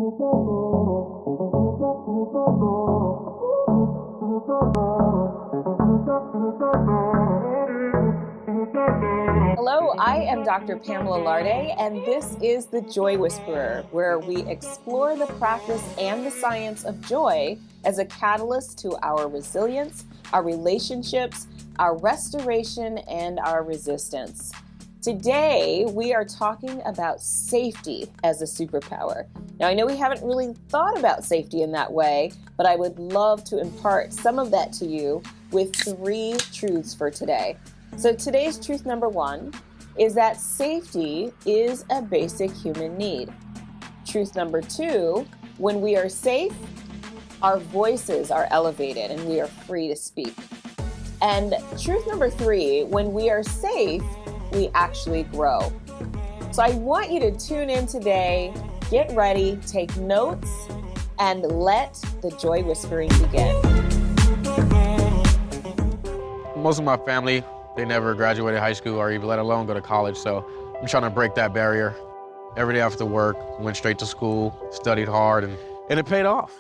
Hello, I am Dr. Pamela Larde, and this is The Joy Whisperer, where we explore the practice and the science of joy as a catalyst to our resilience, our relationships, our restoration, and our resistance. Today, we are talking about safety as a superpower. Now, I know we haven't really thought about safety in that way, but I would love to impart some of that to you with 3 truths for today. So today's truth number 1 is that safety is a basic human need. Truth number 2, when we are safe, our voices are elevated and we are free to speak. And truth number 3, when we are safe, we actually grow. So I want you to tune in today, get ready, take notes, and let the joy whispering begin. Most of my family, they never graduated high school or even let alone go to college, so I'm trying to break that barrier. Every day after work, went straight to school, studied hard, and it paid off.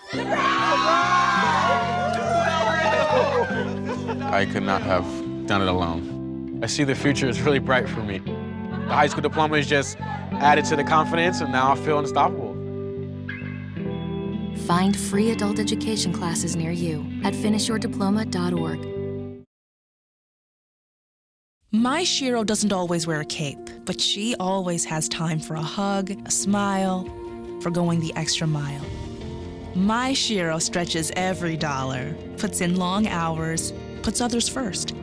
I could not have done it alone. I see the future is really bright for me. The high school diploma is just added to the confidence, and now I feel unstoppable. Find free adult education classes near you at finishyourdiploma.org. My Shiro doesn't always wear a cape, but she always has time for a hug, a smile, for going the extra mile. My Shiro stretches every dollar, puts in long hours, puts others first.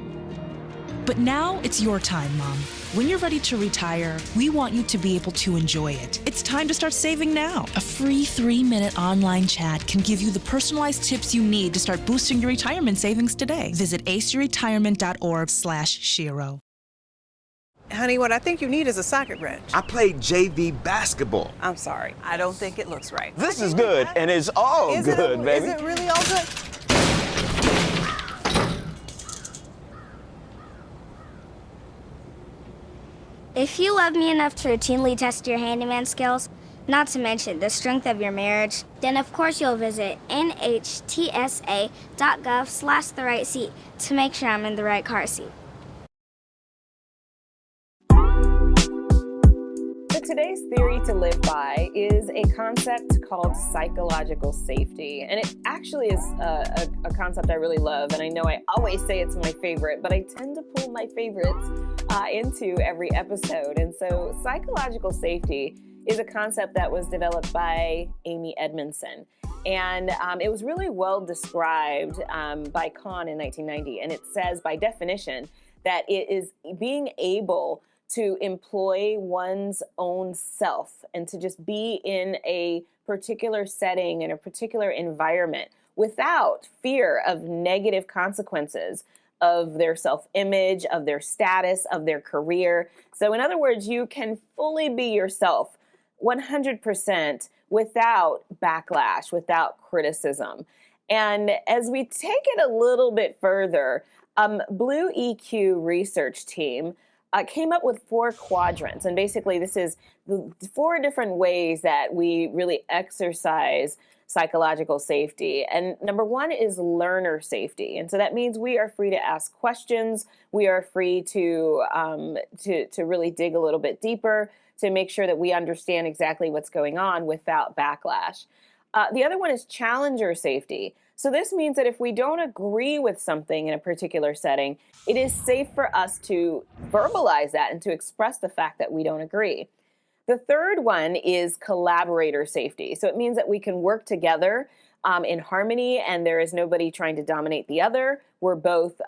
But now it's your time, Mom. When you're ready to retire, we want you to be able to enjoy it. It's time to start saving now. A free 3-minute online chat can give you the personalized tips you need to start boosting your retirement savings today. Visit aceyourretirement.org/Shiro. Honey, what I think you need is a socket wrench. I played JV basketball. I'm sorry. I don't think it looks right. This is good, and it's all good, baby. Is it really all good? If you love me enough to routinely test your handyman skills, not to mention the strength of your marriage, then of course you'll visit nhtsa.gov/the-right-seat to make sure I'm in the right car seat. So today's theory to live by is a concept called psychological safety. And it actually is a concept I really love. And I know I always say it's my favorite, but I tend to pull my favorites into every episode. And so psychological safety is a concept that was developed by Amy Edmondson. And it was really well described by Kahn in 1990. And it says, by definition, that it is being able to employ one's own self and to just be in a particular setting, in a particular environment, without fear of negative consequences of their self-image, of their status, of their career. So in other words, you can fully be yourself 100% without backlash, without criticism. And as we take it a little bit further, Blue EQ research team came up with 4 quadrants. And basically this is the 4 different ways that we really exercise psychological safety. And number 1 is learner safety. And so that means we are free to ask questions. We are free to really dig a little bit deeper to make sure that we understand exactly what's going on without backlash. The other one is challenger safety. So this means that if we don't agree with something in a particular setting, it is safe for us to verbalize that and to express the fact that we don't agree. The third one is collaborator safety. So it means that we can work together in harmony and there is nobody trying to dominate the other. We're both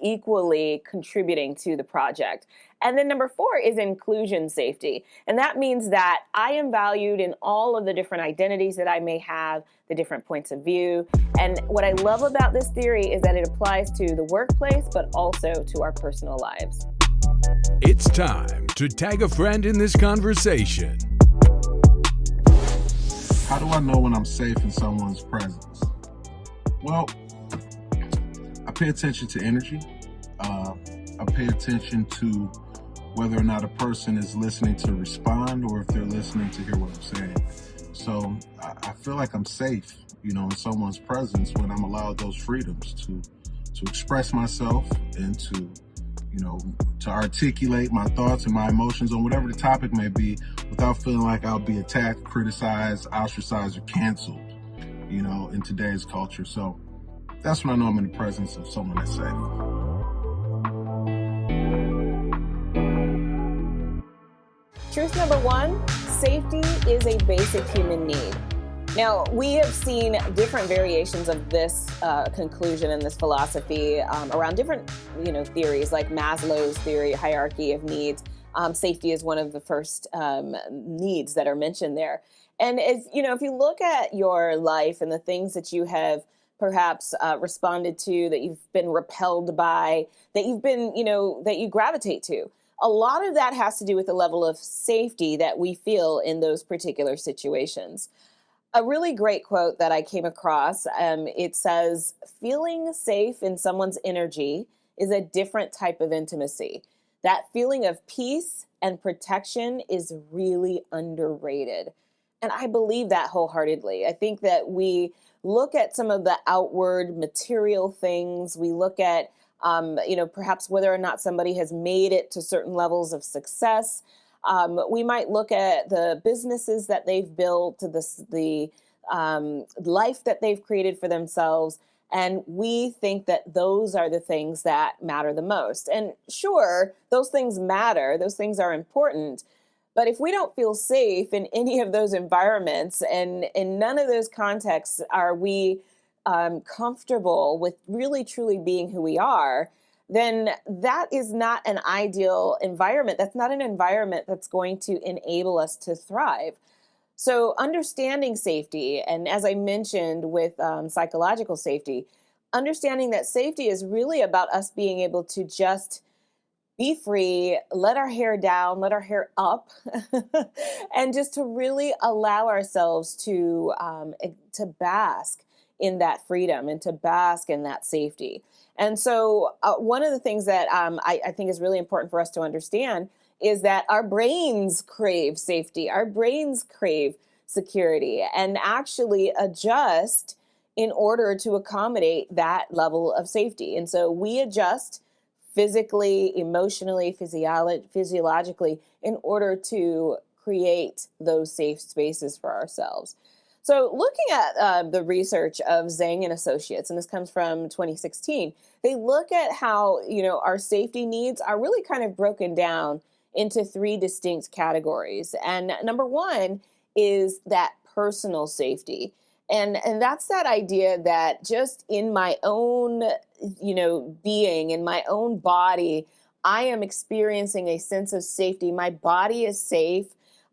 equally contributing to the project. And then number 4 is inclusion safety. And that means that I am valued in all of the different identities that I may have, the different points of view. And what I love about this theory is that it applies to the workplace, but also to our personal lives. It's time to tag a friend in this conversation. How do I know when I'm safe in someone's presence? Well, I pay attention to energy. I pay attention to whether or not a person is listening to respond or if they're listening to hear what I'm saying. So feel like I'm safe, in someone's presence when I'm allowed those freedoms to express myself and to articulate my thoughts and my emotions on whatever the topic may be without feeling like I'll be attacked, criticized, ostracized, or canceled, in today's culture. So that's when I know I'm in the presence of someone that's safe. Truth number one, safety is a basic human need. Now, we have seen different variations of this conclusion and this philosophy around different, theories like Maslow's theory, hierarchy of needs. Safety is one of the first needs that are mentioned there. And if you look at your life and the things that you have perhaps responded to, that you've been repelled by, that you've been, that you gravitate to, a lot of that has to do with the level of safety that we feel in those particular situations. A really great quote that I came across, it says, feeling safe in someone's energy is a different type of intimacy. That feeling of peace and protection is really underrated. And I believe that wholeheartedly. I think that we look at some of the outward material things. We look at, perhaps whether or not somebody has made it to certain levels of success. We might look at the businesses that they've built, the life that they've created for themselves, and we think that those are the things that matter the most. And sure, those things matter, those things are important, but if we don't feel safe in any of those environments, and in none of those contexts are we comfortable with really truly being who we are, then that is not an ideal environment. That's not an environment that's going to enable us to thrive. So understanding safety, and as I mentioned with psychological safety, understanding that safety is really about us being able to just be free, let our hair down, let our hair up, and just to really allow ourselves to bask in that freedom and to bask in that safety. And so one of the things that I think is really important for us to understand is that our brains crave safety. Our brains crave security and actually adjust in order to accommodate that level of safety. And so we adjust physically, emotionally, physiologically in order to create those safe spaces for ourselves. So looking at the research of Zhang and Associates, and this comes from 2016, they look at how, our safety needs are really kind of broken down into three distinct categories. And number one is that personal safety. And that's that idea that just in my own, being, in my own body, I am experiencing a sense of safety. My body is safe.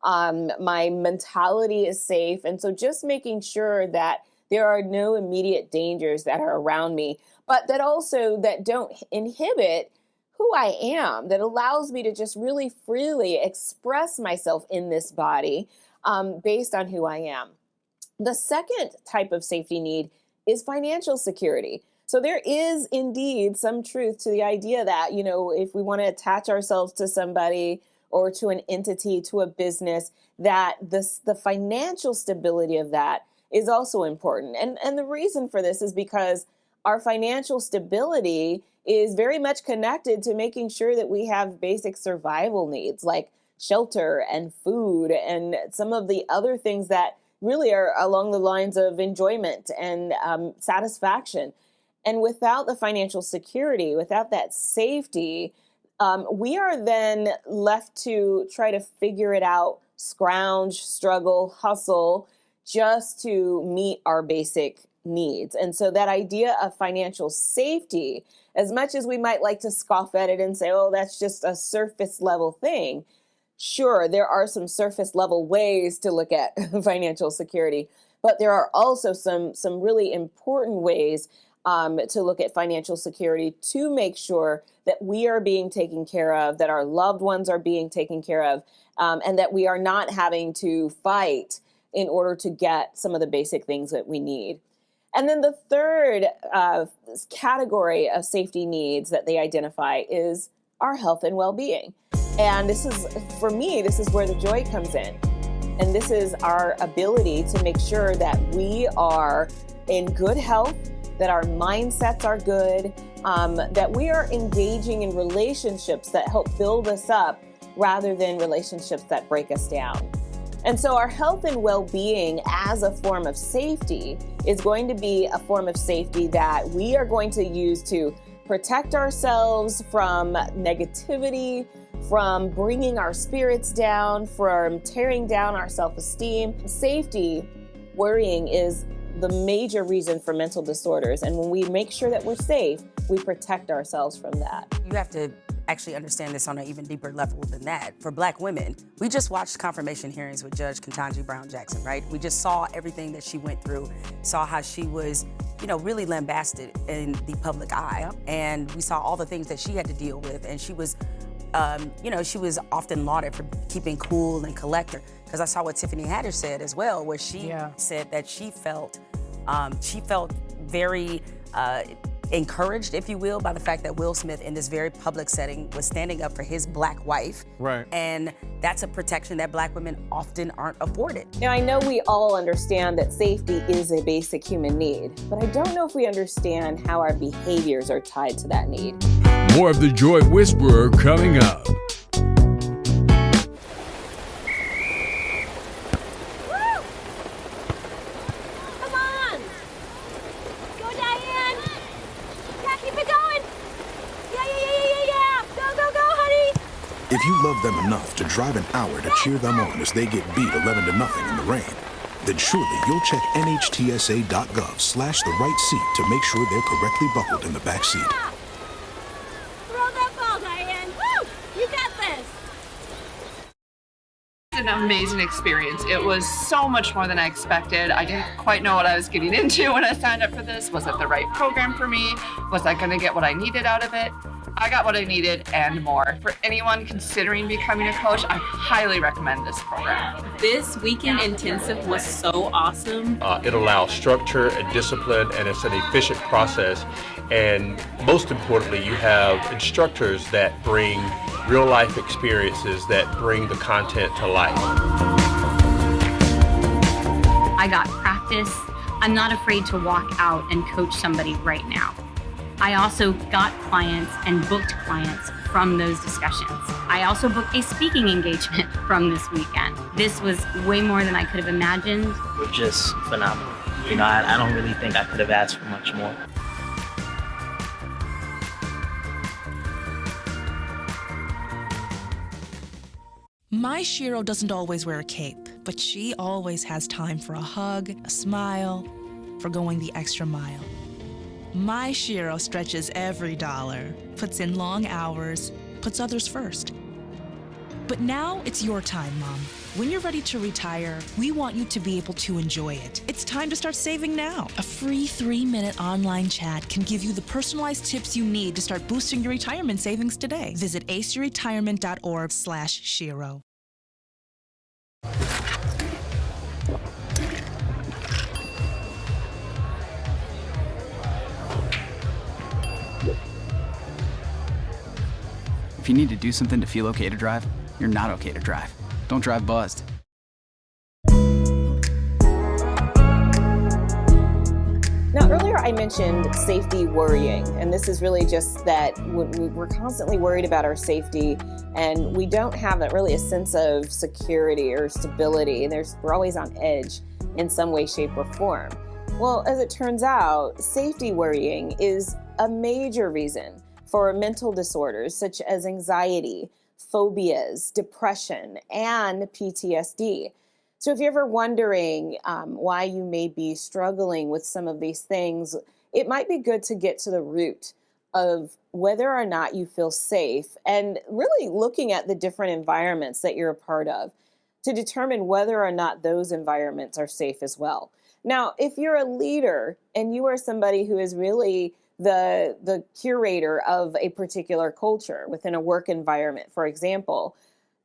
My mentality is safe. And so just making sure that there are no immediate dangers that are around me, but that also that don't inhibit who I am, that allows me to just really freely express myself in this body based on who I am. The second type of safety need is financial security. So there is indeed some truth to the idea that, if we want to attach ourselves to somebody or to an entity, to a business, that the financial stability of that is also important. And the reason for this is because our financial stability is very much connected to making sure that we have basic survival needs like shelter and food and some of the other things that really are along the lines of enjoyment and satisfaction. And without the financial security, without that safety, we are then left to try to figure it out, scrounge, struggle, hustle, just to meet our basic needs. And so that idea of financial safety, as much as we might like to scoff at it and say, oh, that's just a surface level thing. Sure, there are some surface level ways to look at financial security, but there are also some really important ways to look at financial security to make sure that we are being taken care of, that our loved ones are being taken care of, and that we are not having to fight in order to get some of the basic things that we need. And then the third category of safety needs that they identify is our health and well-being. And this is, for me, this is where the joy comes in. And this is our ability to make sure that we are in good health, that our mindsets are good, that we are engaging in relationships that help build us up rather than relationships that break us down. And so our health and well-being as a form of safety is going to be a form of safety that we are going to use to protect ourselves from negativity, from bringing our spirits down, from tearing down our self-esteem. Safety, worrying is the major reason for mental disorders. And when we make sure that we're safe, we protect ourselves from that. You have to actually understand this on an even deeper level than that. For Black women, we just watched confirmation hearings with Judge Ketanji Brown Jackson, right? We just saw everything that she went through, saw how she was, really lambasted in the public eye. And we saw all the things that she had to deal with. And she was, she was often lauded for keeping cool and collector. Because I saw what Tiffany Haddish said as well, where she said that she felt very encouraged, if you will, by the fact that Will Smith in this very public setting was standing up for his Black wife. Right. And that's a protection that Black women often aren't afforded. Now, I know we all understand that safety is a basic human need, but I don't know if we understand how our behaviors are tied to that need. More of the Joy Whisperer coming up. If you love them enough to drive an hour to cheer them on as they get beat 11-0 in the rain, then surely you'll check nhtsa.gov/the right seat to make sure they're correctly buckled in the back seat. Throw that ball, Diane. Woo! You got this. An amazing experience. It was so much more than I expected. I didn't quite know what I was getting into when I signed up for this. Was it the right program for me? Was I going to get what I needed out of it? I got what I needed and more. For anyone considering becoming a coach, I highly recommend this program. This weekend intensive was so awesome. It allows structure and discipline, and it's an efficient process. And most importantly, you have instructors that bring real life experiences that bring the content to life. I got practice. I'm not afraid to walk out and coach somebody right now. I also got clients and booked clients from those discussions. I also booked a speaking engagement from this weekend. This was way more than I could have imagined. It was just phenomenal. I don't really think I could have asked for much more. My Shiro doesn't always wear a cape, but she always has time for a hug, a smile, for going the extra mile. My Shiro stretches every dollar, puts in long hours, puts others first. But now it's your time, Mom. When you're ready to retire, we want you to be able to enjoy it. It's time to start saving now. A free 3-minute online chat can give you the personalized tips you need to start boosting your retirement savings today. Visit aceyourretirement.org/Shiro. If you need to do something to feel okay to drive, you're not okay to drive. Don't drive buzzed. Now, earlier I mentioned safety worrying, and this is really just that we're constantly worried about our safety, and we don't have really a sense of security or stability. We're always on edge in some way, shape, or form. Well, as it turns out, safety worrying is a major reason for mental disorders such as anxiety, phobias, depression, and PTSD. So if you're ever wondering why you may be struggling with some of these things, it might be good to get to the root of whether or not you feel safe and really looking at the different environments that you're a part of to determine whether or not those environments are safe as well. Now, if you're a leader and you are somebody who is really the curator of a particular culture within a work environment, for example,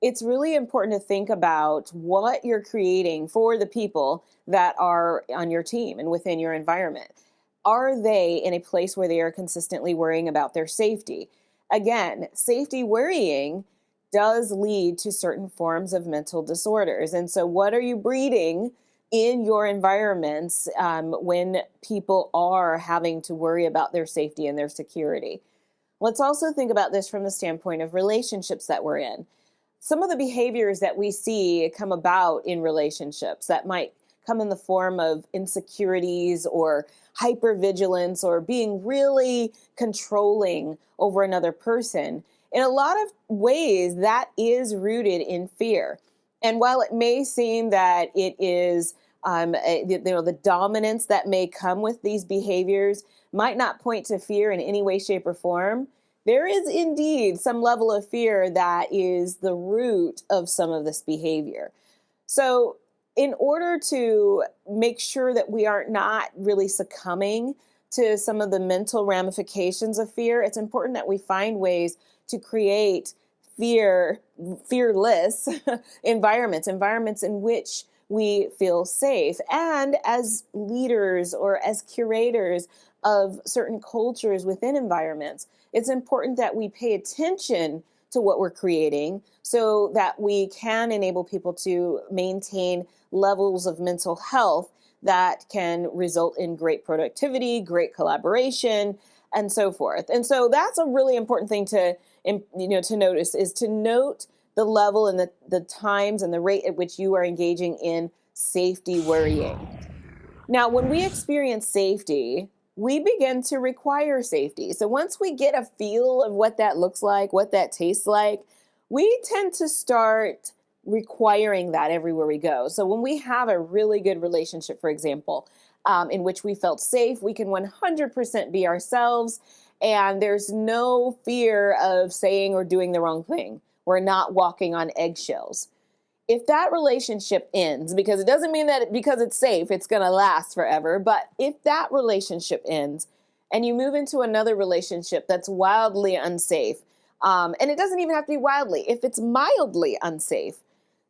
it's really important to think about what you're creating for the people that are on your team and within your environment. Are they in a place where they are consistently worrying about their safety? Again, safety worrying does lead to certain forms of mental disorders. And so what are you breeding in your environments when people are having to worry about their safety and their security? Let's also think about this from the standpoint of relationships that we're in. Some of the behaviors that we see come about in relationships that might come in the form of insecurities or hypervigilance or being really controlling over another person. In a lot of ways, that is rooted in fear. And while it may seem that it is, the dominance that may come with these behaviors might not point to fear in any way, shape, or form, there is indeed some level of fear that is the root of some of this behavior. So in order to make sure that we are not really succumbing to some of the mental ramifications of fear, it's important that we find ways to create fearless environments in which we feel safe. And as leaders or as curators of certain cultures within environments, it's important that we pay attention to what we're creating so that we can enable people to maintain levels of mental health that can result in great productivity, great collaboration, and so forth. And so that's a really important thing to notice, is to note the level and the times and the rate at which you are engaging in safety worrying. Now, when we experience safety, we begin to require safety. So once we get a feel of what that looks like, what that tastes like, we tend to start requiring that everywhere we go. So when we have a really good relationship, for example, in which we felt safe, we can 100% be ourselves, and there's no fear of saying or doing the wrong thing. We're not walking on eggshells. If that relationship ends, because it doesn't mean that because it's safe, it's going to last forever, but if that relationship ends and you move into another relationship that's wildly unsafe, and it doesn't even have to be wildly, if it's mildly unsafe,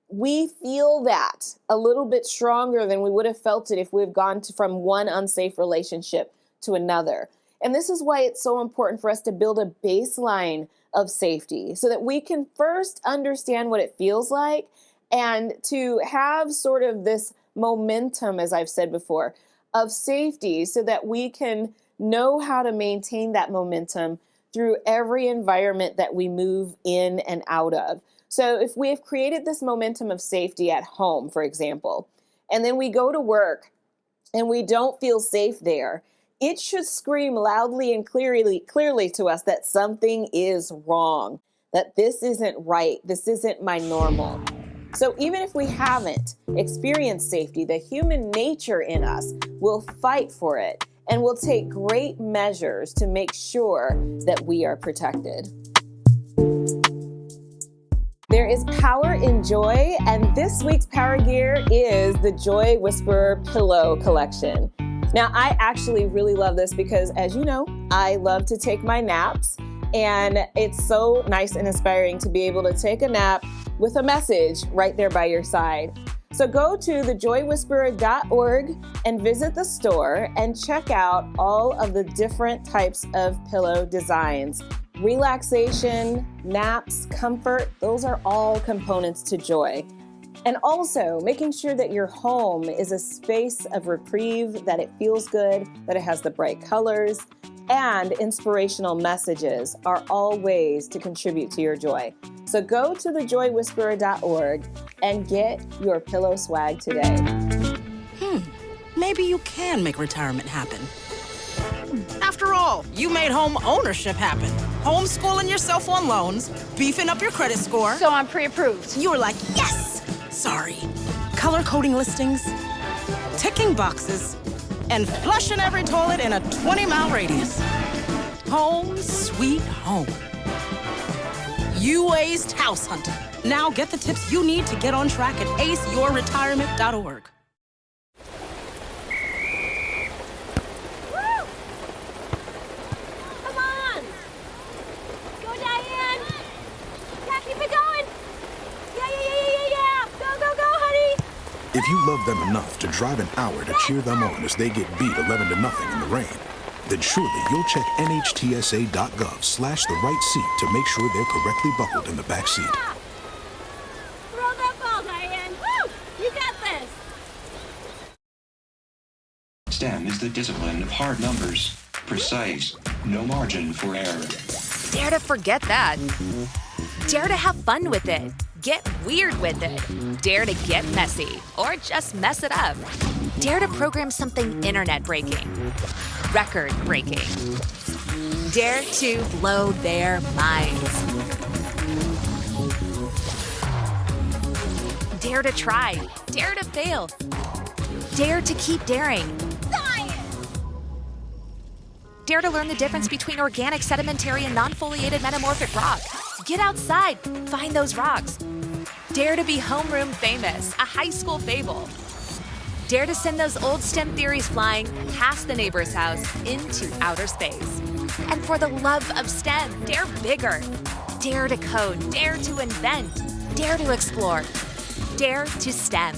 we feel that a little bit stronger than we would have felt it if we've gone from one unsafe relationship to another. And this is why it's so important for us to build a baseline of safety so that we can first understand what it feels like and to have sort of this momentum, as I've said before, of safety so that we can know how to maintain that momentum through every environment that we move in and out of. So if we have created this momentum of safety at home, for example, and then we go to work and we don't feel safe there, it should scream loudly and clearly to us that something is wrong, that this isn't right, this isn't my normal. So even if we haven't experienced safety, the human nature in us will fight for it and will take great measures to make sure that we are protected. There is power in joy, and this week's Power Gear is the Joy Whisperer Pillow Collection. Now, I actually really love this because, as you know, I love to take my naps, and it's so nice and inspiring to be able to take a nap with a message right there by your side. So go to thejoywhisperer.org and visit the store and check out all of the different types of pillow designs. Relaxation, naps, comfort, those are all components to joy. And also making sure that your home is a space of reprieve, that it feels good, that it has the bright colors, and inspirational messages are all ways to contribute to your joy. So go to thejoywhisperer.org and get your pillow swag today. Maybe you can make retirement happen. After all, you made home ownership happen. Homeschooling yourself on loans, beefing up your credit score. So I'm pre-approved. You were like, yes! Sorry. Color coding listings, ticking boxes, and flushing every toilet in a 20-mile radius. Home sweet home. You aced house hunting. Now get the tips you need to get on track at aceyourretirement.org. Come on! Go, Diane! Yeah, keep it going! Yeah! Go, honey! If you love them enough to drive an hour to cheer them on as they get beat 11-0 in the rain, then surely you'll check nhtsa.gov/the right seat to make sure they're correctly buckled in the back seat. Throw that ball, Diane. Woo! You got this. STEM is the discipline of hard numbers, precise, no margin for error. Dare to forget that. Dare to have fun with it. Get weird with it. Dare to get messy, or just mess it up. Dare to program something internet-breaking, record-breaking. Dare to blow their minds. Dare to try. Dare to fail. Dare to keep daring. Dare to learn the difference between organic, sedimentary, and non-foliated metamorphic rock. Get outside, find those rocks. Dare to be homeroom famous, a high school fable. Dare to send those old STEM theories flying past the neighbor's house into outer space. And for the love of STEM, dare bigger. Dare to code, dare to invent, dare to explore, dare to STEM.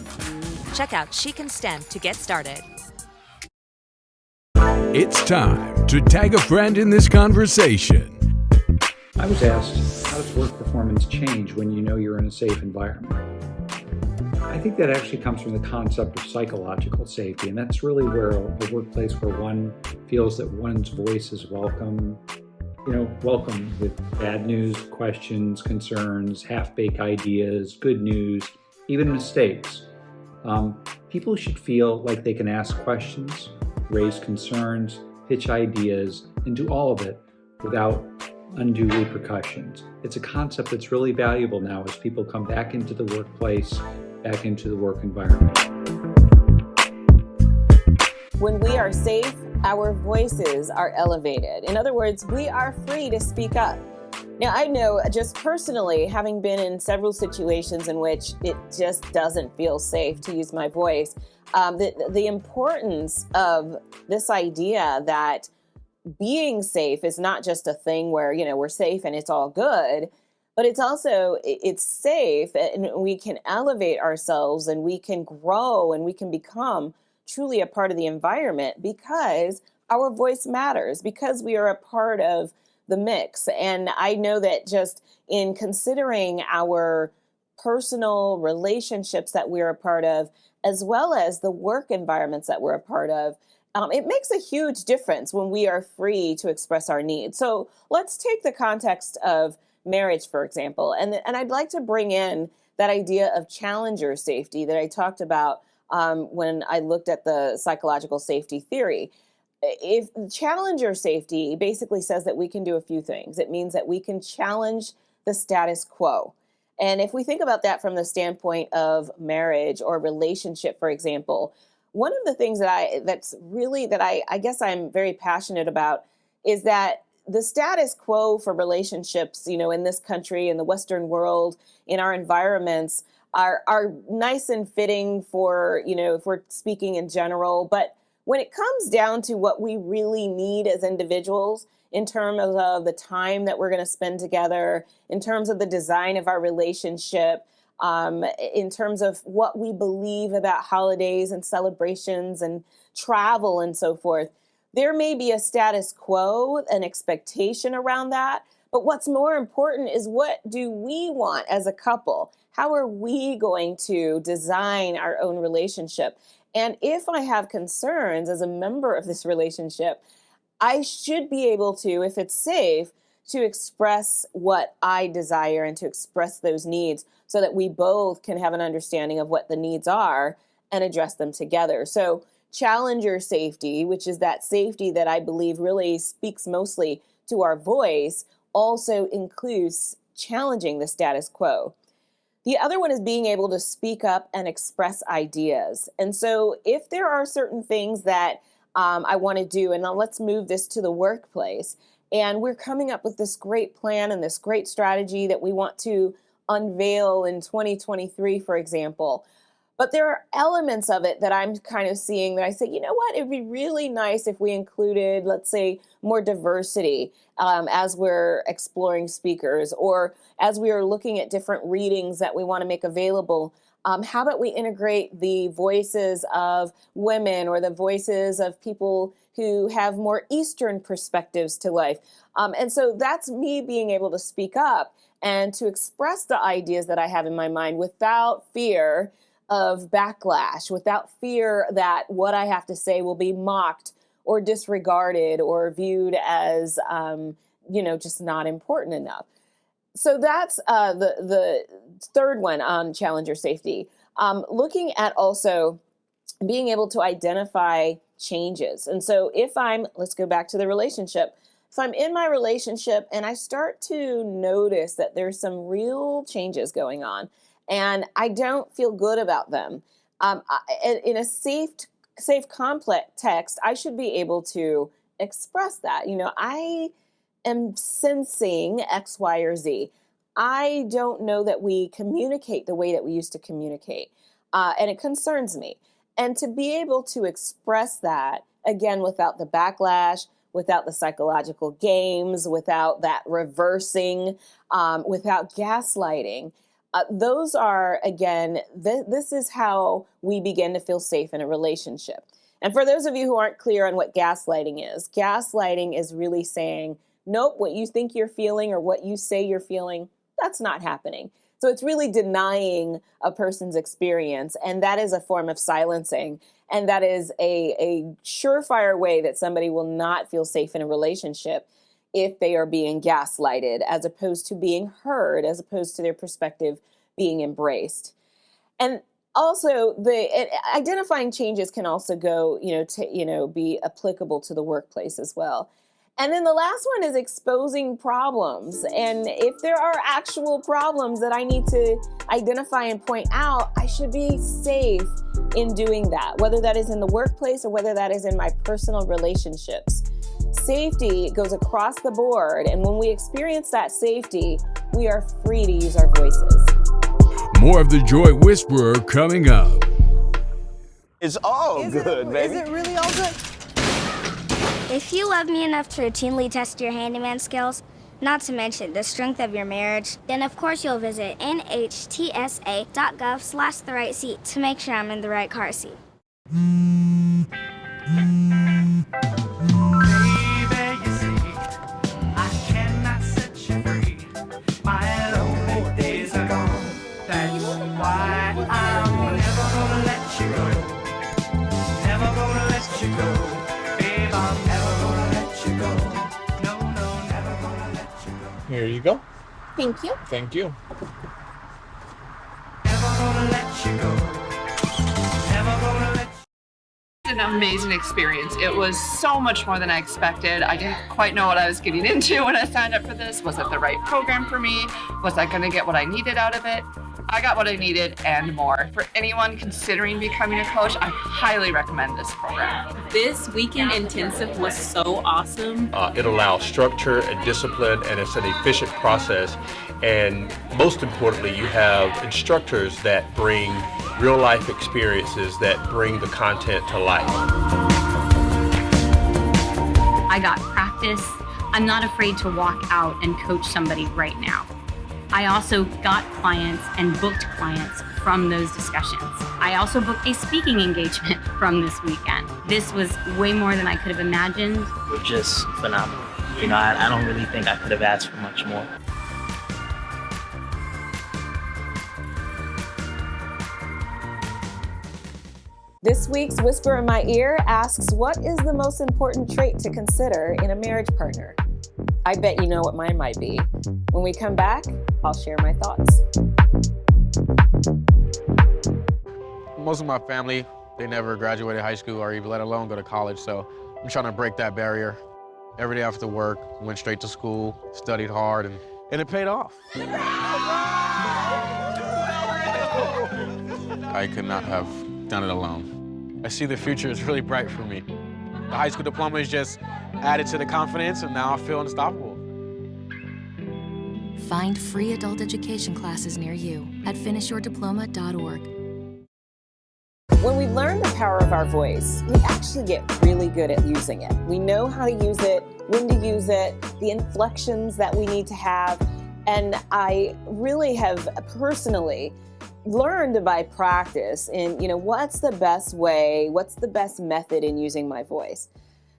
Check out She Can STEM to get started. It's time to tag a friend in this conversation. I was asked, how does work performance change when you know you're in a safe environment? I think that actually comes from the concept of psychological safety, and that's really where a workplace where one feels that one's voice is welcome, welcome with bad news, questions, concerns, half-baked ideas, good news, even mistakes. People should feel like they can ask questions, raise concerns, pitch ideas, and do all of it without undue repercussions. It's a concept that's really valuable now as people come back into the workplace, back into the work environment. When we are safe, our voices are elevated. In other words, we are free to speak up. Now, I know just personally, having been in several situations in which it just doesn't feel safe to use my voice, the importance of this idea that being safe is not just a thing where, we're safe and it's all good, but it's also, it's safe and we can elevate ourselves and we can grow and we can become truly a part of the environment because our voice matters, because we are a part of the mix. And I know that just in considering our personal relationships that we're a part of, as well as the work environments that we're a part of, it makes a huge difference when we are free to express our needs. So let's take the context of marriage, for example, and I'd like to bring in that idea of challenger safety that I talked about when I looked at the psychological safety theory. If challenger safety basically says that we can do a few things. It means that we can challenge the status quo. And if we think about that from the standpoint of marriage or relationship, for example, one of the things that I guess I'm very passionate about is that the status quo for relationships, in this country, in the Western world, in our environments are nice and fitting for, if we're speaking in general. But when it comes down to what we really need as individuals in terms of the time that we're going to spend together, in terms of the design of our relationship, in terms of what we believe about holidays and celebrations and travel and so forth, there may be a status quo, an expectation around that. But what's more important is, what do we want as a couple? How are we going to design our own relationship? And if I have concerns as a member of this relationship, I should be able to, if it's safe, to express what I desire and to express those needs so that we both can have an understanding of what the needs are and address them together. So challenger safety, which is that safety that I believe really speaks mostly to our voice, also includes challenging the status quo. The other one is being able to speak up and express ideas. And so if there are certain things that I want to do, and now let's move this to the workplace, and we're coming up with this great plan and this great strategy that we want to unveil in 2023, for example. But there are elements of it that I'm kind of seeing that I say, it'd be really nice if we included, let's say, more diversity as we're exploring speakers, or as we are looking at different readings that we want to make available. How about we integrate the voices of women or the voices of people who have more Eastern perspectives to life? And so that's me being able to speak up and to express the ideas that I have in my mind without fear of backlash, without fear that what I have to say will be mocked or disregarded or viewed as, just not important enough. So that's the third one on challenger safety. Looking at also being able to identify changes. And so let's go back to the relationship. If I'm in my relationship and I start to notice that there's some real changes going on and I don't feel good about them, in a safe complex text, I should be able to express that. I am sensing X, Y, or Z. I don't know that we communicate the way that we used to communicate, and it concerns me. And to be able to express that, again, without the backlash, without the psychological games, without that reversing, without gaslighting, those are, again, this is how we begin to feel safe in a relationship. And for those of you who aren't clear on what gaslighting is really saying, nope, what you think you're feeling or what you say you're feeling, that's not happening. So it's really denying a person's experience, and that is a form of silencing, and that is a surefire way that somebody will not feel safe in a relationship if they are being gaslighted, as opposed to being heard, as opposed to their perspective being embraced. And also, identifying changes can also go, be applicable to the workplace as well. And then the last one is exposing problems. And if there are actual problems that I need to identify and point out, I should be safe in doing that, whether that is in the workplace or whether that is in my personal relationships. Safety goes across the board. And when we experience that safety, we are free to use our voices. More of the Joy Whisperer coming up. It's all good, baby. Is it really all good? If you love me enough to routinely test your handyman skills, not to mention the strength of your marriage, then of course you'll visit nhtsa.gov/therightseat to make sure I'm in the right car seat. Here you go. Thank you. Thank you. An amazing experience. It was so much more than I expected. I didn't quite know what I was getting into when I signed up for this. Was it the right program for me? Was I going to get what I needed out of it? I got what I needed and more. For anyone considering becoming a coach, I highly recommend this program. This weekend intensive was so awesome. It allows structure and discipline, and it's an efficient process. And most importantly, you have instructors that bring real life experiences that bring the content to life. I got practice. I'm not afraid to walk out and coach somebody right now. I also got clients and booked clients from those discussions. I also booked a speaking engagement from this weekend. This was way more than I could have imagined. We're just phenomenal. I don't really think I could have asked for much more. This week's Whisper in My Ear asks, what is the most important trait to consider in a marriage partner? I bet you know what mine might be. When we come back, I'll share my thoughts. Most of my family, they never graduated high school or even let alone go to college, so I'm trying to break that barrier. Every day after work, went straight to school, studied hard, and it paid off. I could not have done it alone. I see the future is really bright for me. The high school diploma is just added to the confidence, and now I feel unstoppable. Find free adult education classes near you at finishyourdiploma.org. When we learn the power of our voice, we actually get really good at using it. We know how to use it, when to use it, the inflections that we need to have, And I really have personally learned by practice in, what's the best way, what's the best method in using my voice.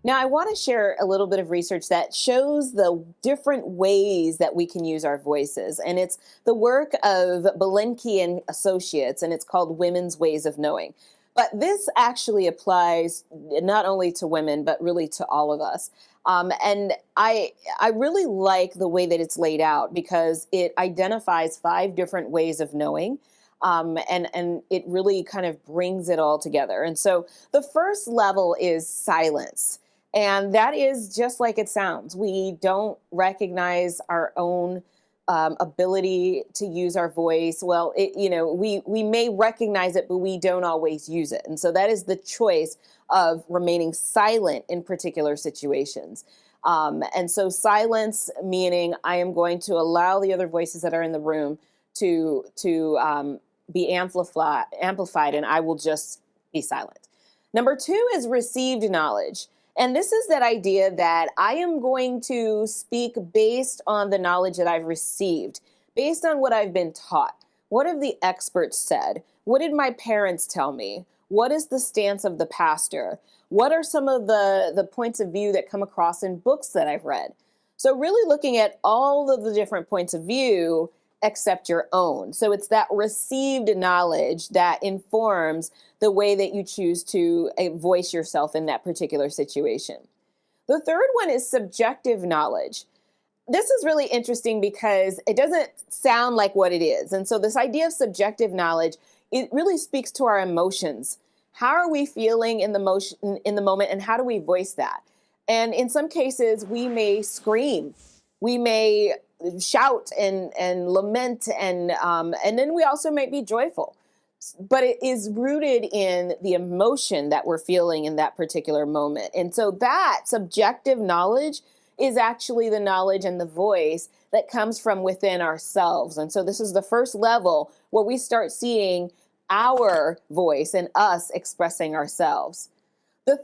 Now, I want to share a little bit of research that shows the different ways that we can use our voices. And it's the work of Belenke and Associates, and it's called Women's Ways of Knowing. But this actually applies not only to women, but really to all of us. And I really like the way that it's laid out because it identifies 5 different ways of knowing. And it really kind of brings it all together. And so the first level is silence. And that is just like it sounds. We don't recognize our own ability to use our voice. Well, we may recognize it, but we don't always use it. And so that is the choice of remaining silent in particular situations. And so silence meaning I am going to allow the other voices that are in the room to be amplified, and I will just be silent. Number 2 is received knowledge. And this is that idea that I am going to speak based on the knowledge that I've received, based on what I've been taught. What have the experts said? What did my parents tell me? What is the stance of the pastor? What are some of the points of view that come across in books that I've read? So really looking at all of the different points of view except your own. So it's that received knowledge that informs the way that you choose to voice yourself in that particular situation. The third one is subjective knowledge. This is really interesting because it doesn't sound like what it is. And so this idea of subjective knowledge, it really speaks to our emotions. How are we feeling in the moment, and how do we voice that? And in some cases, we may scream. We may shout and lament, and then we also might be joyful. But it is rooted in the emotion that we're feeling in that particular moment. And so that subjective knowledge is actually the knowledge and the voice that comes from within ourselves. And so this is the first level where we start seeing our voice and us expressing ourselves. The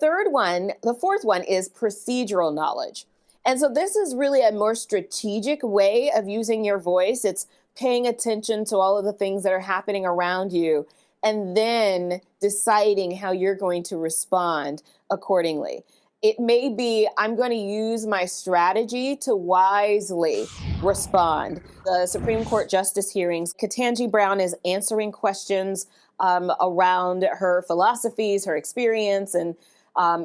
fourth one is procedural knowledge. And so this is really a more strategic way of using your voice. It's paying attention to all of the things that are happening around you and then deciding how you're going to respond accordingly. It may be, I'm going to use my strategy to wisely respond. The Supreme Court Justice hearings, Ketanji Brown is answering questions around her philosophies, her experience, and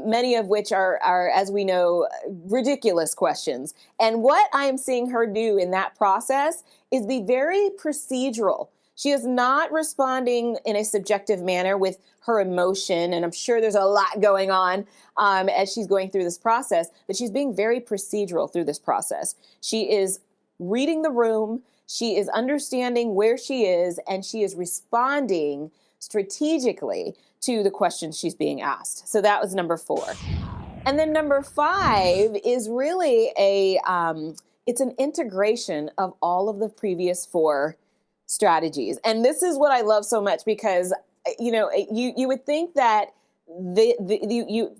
many of which are, as we know, ridiculous questions. And what I am seeing her do in that process is be very procedural. She is not responding in a subjective manner with her emotion, and I'm sure there's a lot going on as she's going through this process, but she's being very procedural through this process. She is reading the room, she is understanding where she is, and she is responding strategically to the questions she's being asked. So that was number 4. And then number 5 is really it's an integration of all of the previous 4 strategies. And this is what I love so much because, you would think that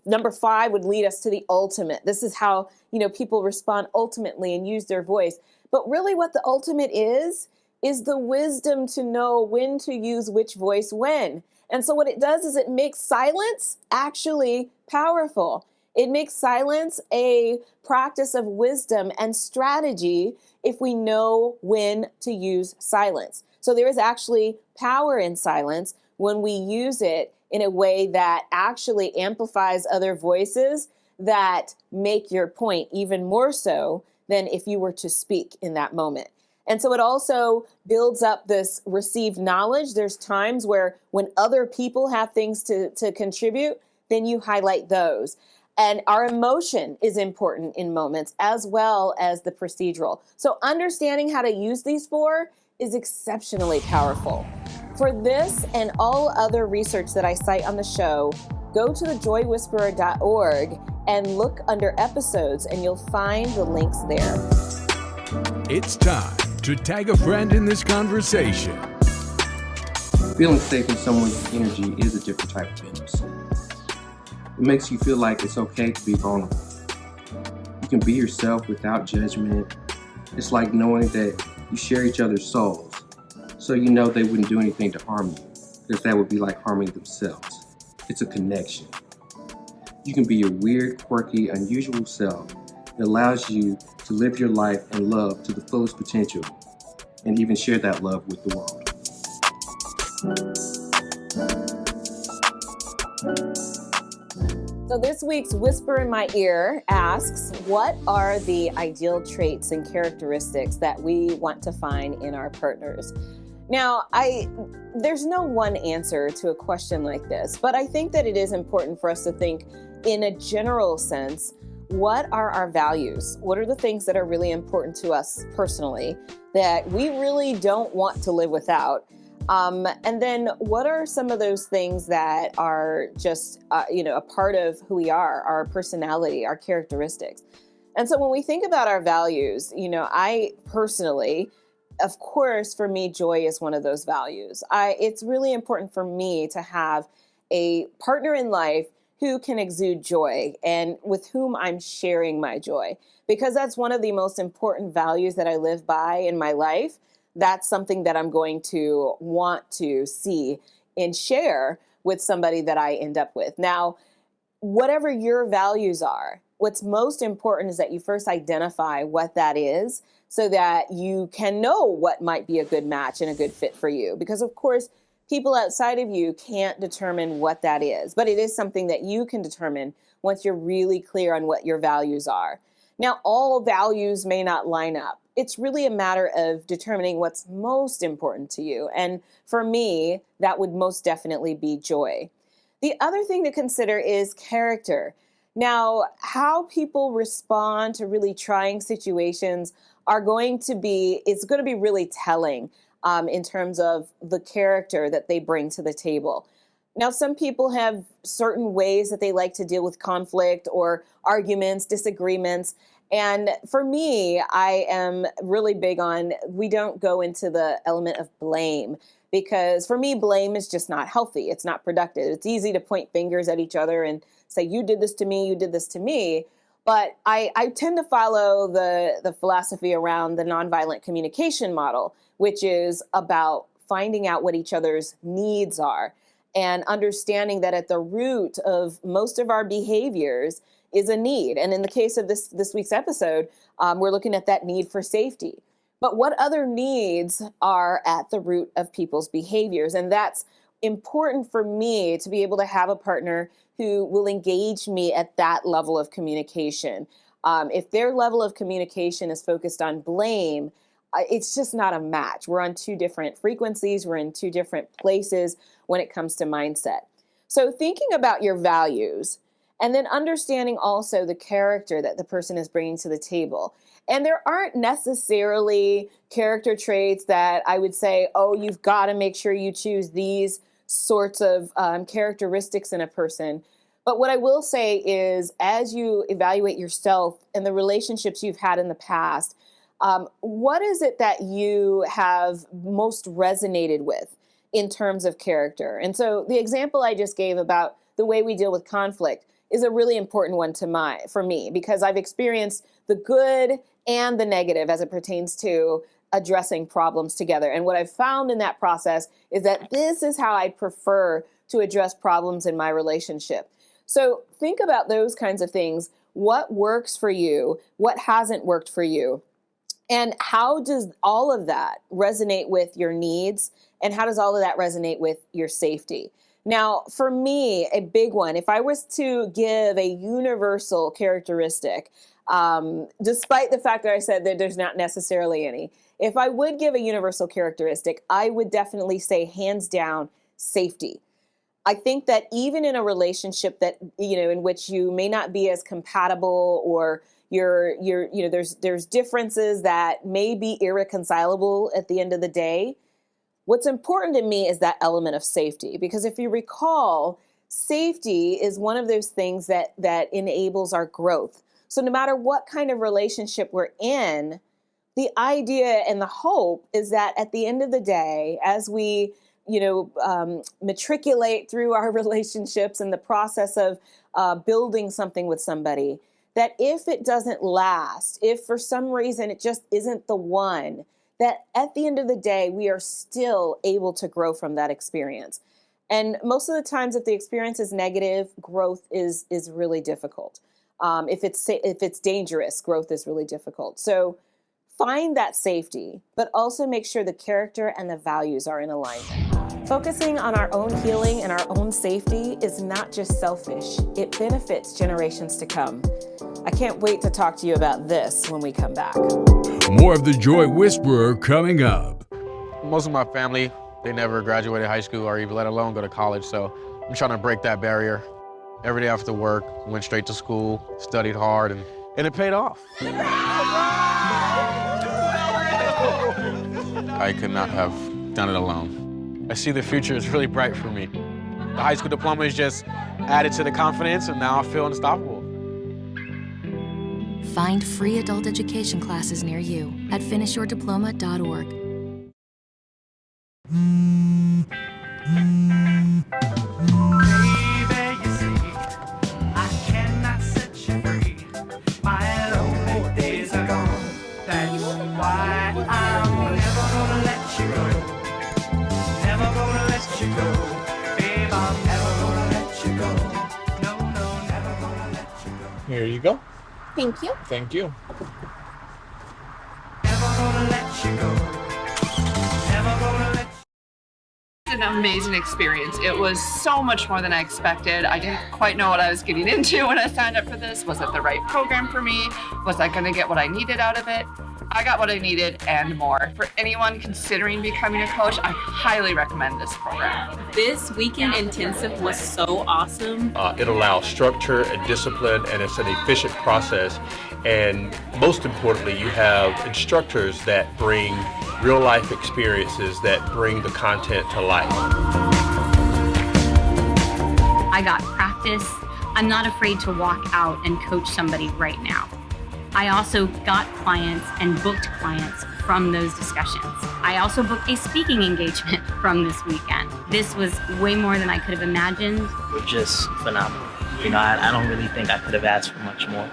number 5 would lead us to the ultimate. This is how, people respond ultimately and use their voice. But really what the ultimate is the wisdom to know when to use which voice when. And so what it does is it makes silence actually powerful. It makes silence a practice of wisdom and strategy if we know when to use silence. So there is actually power in silence when we use it in a way that actually amplifies other voices that make your point even more so than if you were to speak in that moment. And so it also builds up this received knowledge. There's times where when other people have things to contribute, then you highlight those. And our emotion is important in moments as well as the procedural. So understanding how to use these 4 is exceptionally powerful. For this and all other research that I cite on the show, go to thejoywhisperer.org and look under episodes and you'll find the links there. It's time to tag a friend in this conversation. Feeling safe in someone's energy is a different type of intimacy. It makes you feel like it's okay to be vulnerable. You can be yourself without judgment. It's like knowing that You share each other's souls, so you know they wouldn't do anything to harm you, because that would be like harming themselves. It's a connection. You can be your weird, quirky, unusual self that allows you to live your life and love to the fullest potential, and even share that love with the world. So this week's Whisper in My Ear asks, what are the ideal traits and characteristics that we want to find in our partners? Now, there's no one answer to a question like this, but I think that it is important for us to think in a general sense, what are our values? What are the things that are really important to us personally that we really don't want to live without? And then what are some of those things that are just, a part of who we are, our personality, our characteristics? And so when we think about our values, I personally, of course, for me, joy is one of those values. It's really important for me to have a partner in life who can exude joy and with whom I'm sharing my joy, because that's one of the most important values that I live by in my life. That's something that I'm going to want to see and share with somebody that I end up with. Now, whatever your values are, what's most important is that you first identify what that is so that you can know what might be a good match and a good fit for you. Because of course, people outside of you can't determine what that is, but it is something that you can determine once you're really clear on what your values are. Now, all values may not line up. It's really a matter of determining what's most important to you. And for me, that would most definitely be joy. The other thing to consider is character. Now, how people respond to really trying situations it's going to be really telling in terms of the character that they bring to the table. Now, some people have certain ways that they like to deal with conflict or arguments, disagreements. And for me, I am really big on, we don't go into the element of blame, because for me, blame is just not healthy. It's not productive. It's easy to point fingers at each other and say, you did this to me, you did this to me. But I tend to follow the philosophy around the nonviolent communication model, which is about finding out what each other's needs are and understanding that at the root of most of our behaviors is a need. And in the case of this week's episode, we're looking at that need for safety. But what other needs are at the root of people's behaviors? And that's important for me to be able to have a partner who will engage me at that level of communication. If their level of communication is focused on blame, it's just not a match. We're on two different frequencies. We're in two different places when it comes to mindset. So thinking about your values and then understanding also the character that the person is bringing to the table. And there aren't necessarily character traits that I would say, oh, you've got to make sure you choose these sorts of characteristics in a person. But what I will say is, as you evaluate yourself and the relationships you've had in the past, what is it that you have most resonated with in terms of character? And so the example I just gave about the way we deal with conflict is a really important one for me, because I've experienced the good and the negative as it pertains to addressing problems together. And what I've found in that process is that this is how I prefer to address problems in my relationship. So think about those kinds of things. What works for you? What hasn't worked for you? And how does all of that resonate with your needs? And how does all of that resonate with your safety? Now, for me, a big one, if I was to give a universal characteristic, despite the fact that I said that there's not necessarily any, if I would give a universal characteristic, I would definitely say, hands down, safety. I think that even in a relationship that, in which you may not be as compatible, or there's differences that may be irreconcilable at the end of the day, what's important to me is that element of safety. Because if you recall, safety is one of those things that enables our growth. So no matter what kind of relationship we're in, the idea and the hope is that at the end of the day, as we matriculate through our relationships and the process of building something with somebody, that if it doesn't last, if for some reason it just isn't the one, that at the end of the day, we are still able to grow from that experience. And most of the times, if the experience is negative, growth is really difficult. If it's dangerous, growth is really difficult. So find that safety, but also make sure the character and the values are in alignment. Focusing on our own healing and our own safety is not just selfish, it benefits generations to come. I can't wait to talk to you about this when we come back. More of the Joy Whisperer coming up. Most of my family, they never graduated high school or even let alone go to college, so I'm trying to break that barrier. Every day after work, went straight to school, studied hard, and it paid off. I could not have done it alone. I see the future is really bright for me. The high school diploma is just added to the confidence, and now I feel unstoppable. Find free adult education classes near you at finishyourdiploma.org. Here you go. Thank you. Thank you. An amazing experience. It was so much more than I expected. I didn't quite know what I was getting into when I signed up for this. Was it the right program for me? Was I going to get what I needed out of it? I got what I needed and more. For anyone considering becoming a coach, I highly recommend this program. This weekend intensive was so awesome. It allows structure and discipline, and it's an efficient process. And most importantly, you have instructors that bring real life experiences that bring the content to life. I got practice. I'm not afraid to walk out and coach somebody right now. I also got clients and booked clients from those discussions. I also booked a speaking engagement from this weekend. This was way more than I could have imagined. Were just phenomenal. I don't really think I could have asked for much more.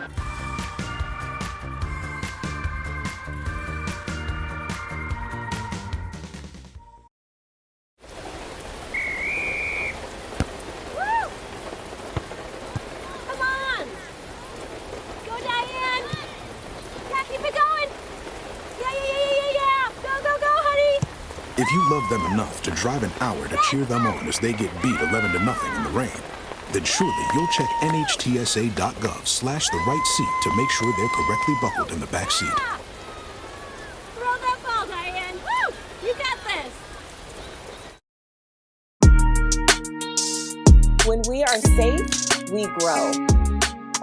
If you love them enough to drive an hour to cheer them on as they get beat 11-0 in the rain, then surely you'll check nhtsa.gov/the right seat to make sure they're correctly buckled in the back seat. Throw that ball, Diane. Woo! You got this. When we are safe, we grow.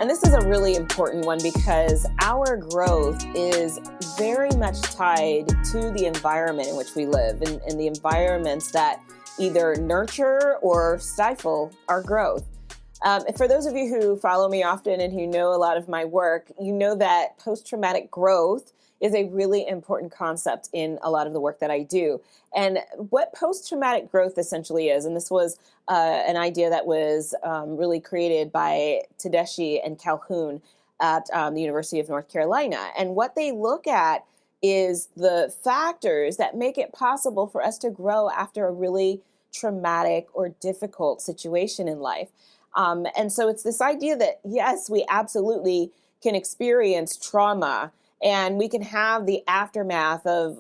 And this is a really important one because our growth is very much tied to the environment in which we live and the environments that either nurture or stifle our growth. For those of you who follow me often and who know a lot of my work, you know that post-traumatic growth is a really important concept in a lot of the work that I do. And what post-traumatic growth essentially is, and this was an idea that was really created by Tedeschi and Calhoun at the University of North Carolina. And what they look at is the factors that make it possible for us to grow after a really traumatic or difficult situation in life. And so it's this idea that, yes, we absolutely can experience trauma and we can have the aftermath of,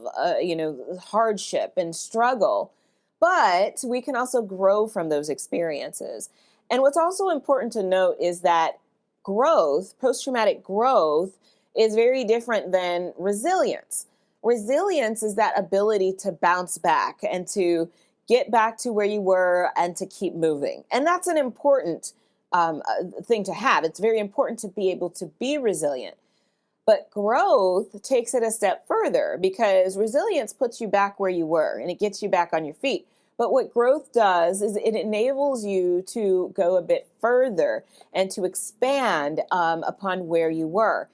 hardship and struggle, but we can also grow from those experiences. And what's also important to note is that growth, post-traumatic growth, is very different than resilience. Resilience is that ability to bounce back and to get back to where you were and to keep moving. And that's an important thing to have. It's very important to be able to be resilient. But growth takes it a step further because resilience puts you back where you were and it gets you back on your feet. But what growth does is it enables you to go a bit further and to expand upon where you were.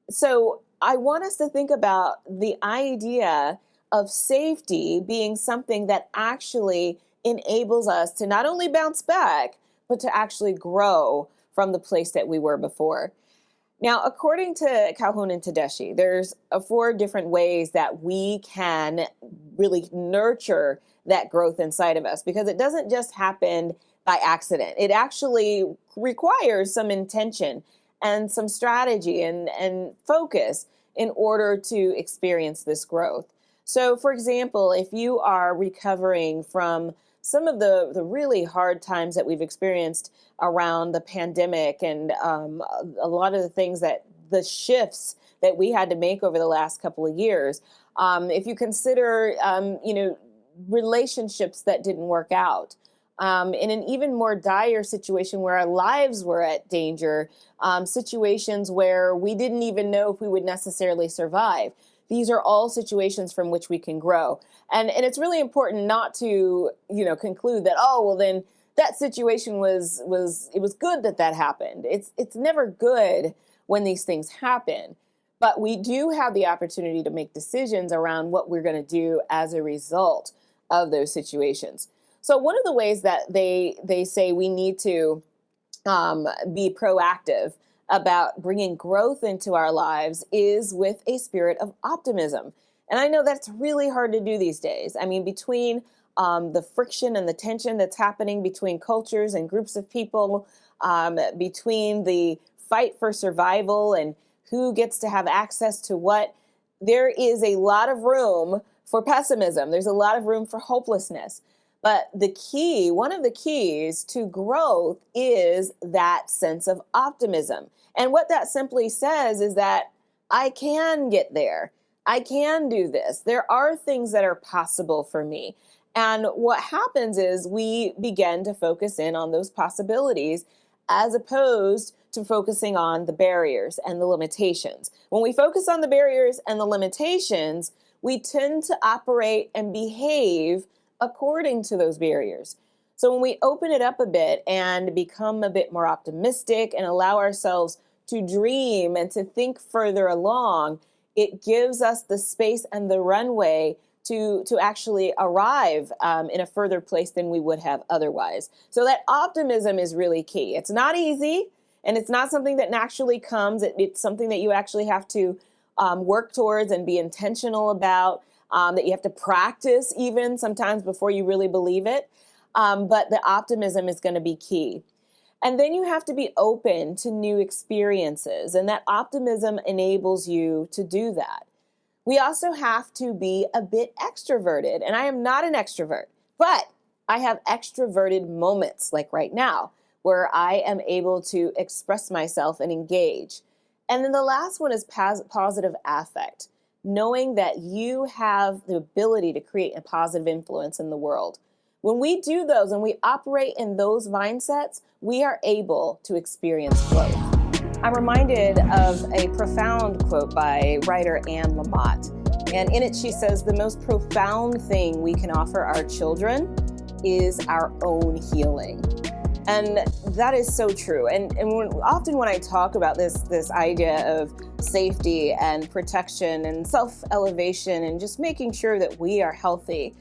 So I want us to think about the idea of safety being something that actually enables us to not only bounce back, but to actually grow from the place that we were before. Now, according to Calhoun and Tedeschi, there's 4 different ways that we can really nurture that growth inside of us, because it doesn't just happen by accident. It actually requires some intention and some strategy and focus in order to experience this growth. So, for example, if you are recovering from some of the really hard times that we've experienced around the pandemic and a lot of the things the shifts that we had to make over the last couple of years, if you consider, relationships that didn't work out, in an even more dire situation where our lives were at danger, situations where we didn't even know if we would necessarily survive. These are all situations from which we can grow. And it's really important not to, conclude that, oh, well, then that situation it was good that happened. It's never good when these things happen. But we do have the opportunity to make decisions around what we're going to do as a result of those situations. So one of the ways that they say we need to be proactive about bringing growth into our lives is with a spirit of optimism. And I know that's really hard to do these days. I mean, between the friction and the tension that's happening between cultures and groups of people, between the fight for survival and who gets to have access to what, there is a lot of room for pessimism. There's a lot of room for hopelessness. But one of the keys to growth is that sense of optimism. And what that simply says is that I can get there. I can do this. There are things that are possible for me. And what happens is we begin to focus in on those possibilities as opposed to focusing on the barriers and the limitations. When we focus on the barriers and the limitations, we tend to operate and behave according to those barriers. So when we open it up a bit and become a bit more optimistic and allow ourselves to dream and to think further along, it gives us the space and the runway to actually arrive in a further place than we would have otherwise. So that optimism is really key. It's not easy, and it's not something that naturally comes. It's something that you actually have to work towards and be intentional about, that you have to practice even sometimes before you really believe it. But the optimism is going to be key. And then you have to be open to new experiences, and that optimism enables you to do that. We also have to be a bit extroverted, and I am not an extrovert, but I have extroverted moments like right now where I am able to express myself and engage. And then the last one is positive affect, knowing that you have the ability to create a positive influence in the world. When we do those and we operate in those mindsets, we are able to experience growth. I'm reminded of a profound quote by writer Anne Lamott. And in it, she says, the most profound thing we can offer our children is our own healing. And that is so true. And often when I talk about this idea of safety and protection and self-elevation and just making sure that we are healthy,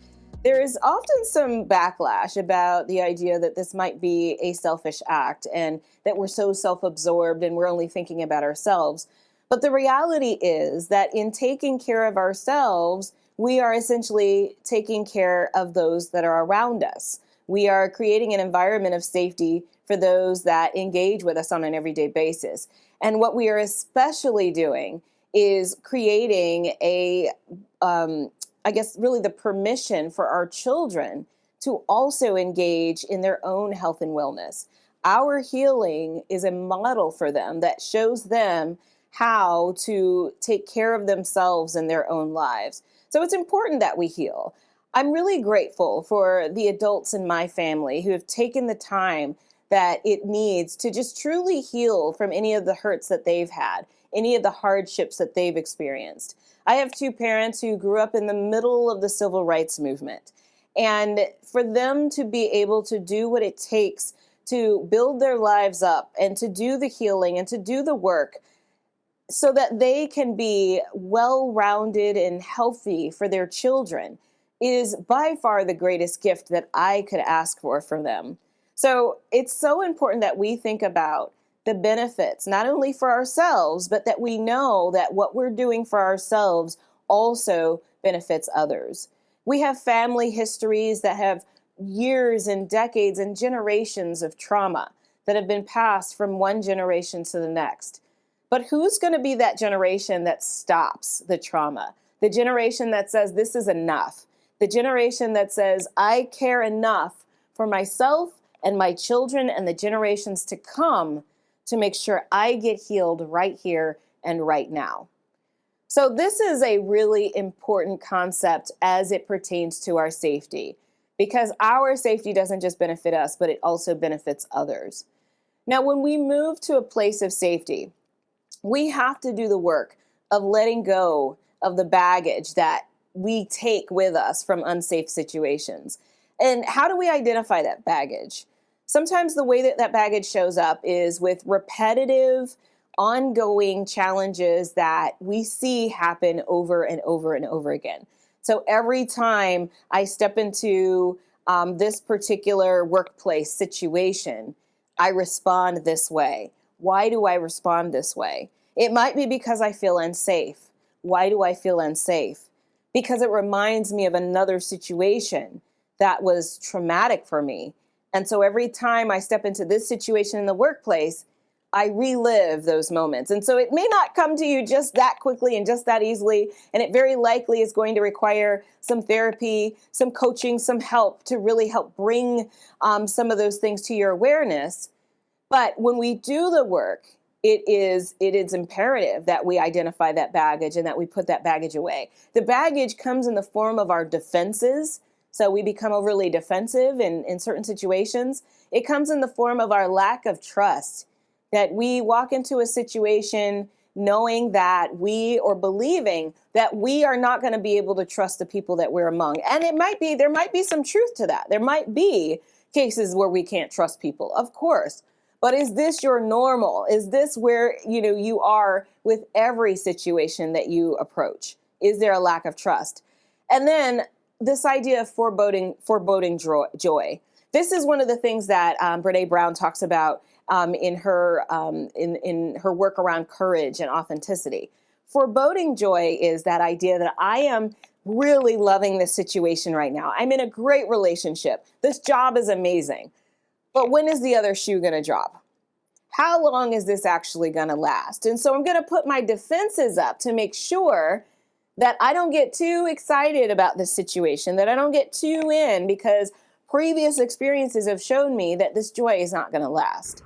there is often some backlash about the idea that this might be a selfish act and that we're so self-absorbed and we're only thinking about ourselves. But the reality is that in taking care of ourselves, we are essentially taking care of those that are around us. We are creating an environment of safety for those that engage with us on an everyday basis. And what we are especially doing is creating really the permission for our children to also engage in their own health and wellness. Our healing is a model for them that shows them how to take care of themselves in their own lives. So it's important that we heal. I'm really grateful for the adults in my family who have taken the time that it needs to just truly heal from any of the hurts that they've had, any of the hardships that they've experienced. I have 2 parents who grew up in the middle of the civil rights movement. And for them to be able to do what it takes to build their lives up and to do the healing and to do the work so that they can be well-rounded and healthy for their children is by far the greatest gift that I could ask for from them. So it's so important that we think about the benefits, not only for ourselves, but that we know that what we're doing for ourselves also benefits others. We have family histories that have years and decades and generations of trauma that have been passed from one generation to the next. But who's going to be that generation that stops the trauma? The generation that says, this is enough. The generation that says, I care enough for myself and my children and the generations to come to make sure I get healed right here and right now. So this is a really important concept as it pertains to our safety, because our safety doesn't just benefit us, but it also benefits others. Now, when we move to a place of safety, we have to do the work of letting go of the baggage that we take with us from unsafe situations. And how do we identify that baggage? Sometimes the way that that baggage shows up is with repetitive, ongoing challenges that we see happen over and over and over again. So every time I step into this particular workplace situation, I respond this way. Why do I respond this way? It might be because I feel unsafe. Why do I feel unsafe? Because it reminds me of another situation that was traumatic for me. And so every time I step into this situation in the workplace, I relive those moments. And so it may not come to you just that quickly and just that easily. And it very likely is going to require some therapy, some coaching, some help to really help bring some of those things to your awareness. But when we do the work, it is imperative that we identify that baggage and that we put that baggage away. The baggage comes in the form of our defenses. So we become overly defensive in certain situations. It comes in the form of our lack of trust, that we walk into a situation knowing that or believing that we are not going to be able to trust the people that we're among. And there might be some truth to that. There might be cases where we can't trust people, of course. But is this your normal? Is this where you are with every situation that you approach? Is there a lack of trust? And then this idea of foreboding joy. This is one of the things that Brené Brown talks about in her work around courage and authenticity. Foreboding joy is that idea that I am really loving this situation right now. I'm in a great relationship. This job is amazing. But when is the other shoe going to drop? How long is this actually going to last? And so I'm going to put my defenses up to make sure that I don't get too excited about this situation, that I don't get too in, because previous experiences have shown me that this joy is not going to last.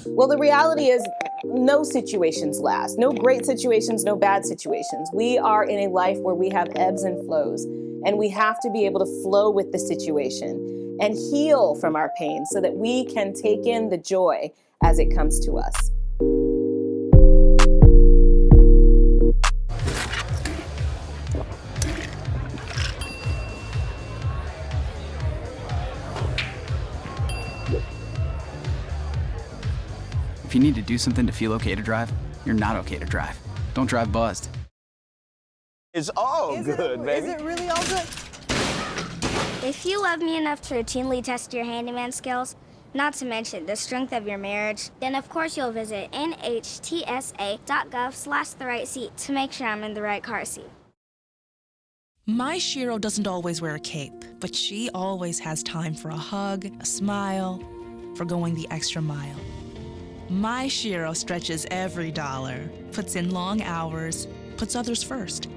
Well, the reality is no situations last. No great situations, no bad situations. We are in a life where we have ebbs and flows, and we have to be able to flow with the situation and heal from our pain so that we can take in the joy as it comes to us. If you need to do something to feel okay to drive, you're not okay to drive. Don't drive buzzed. It's all good, baby. Is it really all good? If you love me enough to routinely test your handyman skills, not to mention the strength of your marriage, then of course you'll visit nhtsa.gov/therightseat to make sure I'm in the right car seat. My Shiro doesn't always wear a cape, but she always has time for a hug, a smile, for going the extra mile. My Shiro stretches every dollar, puts in long hours, puts others first.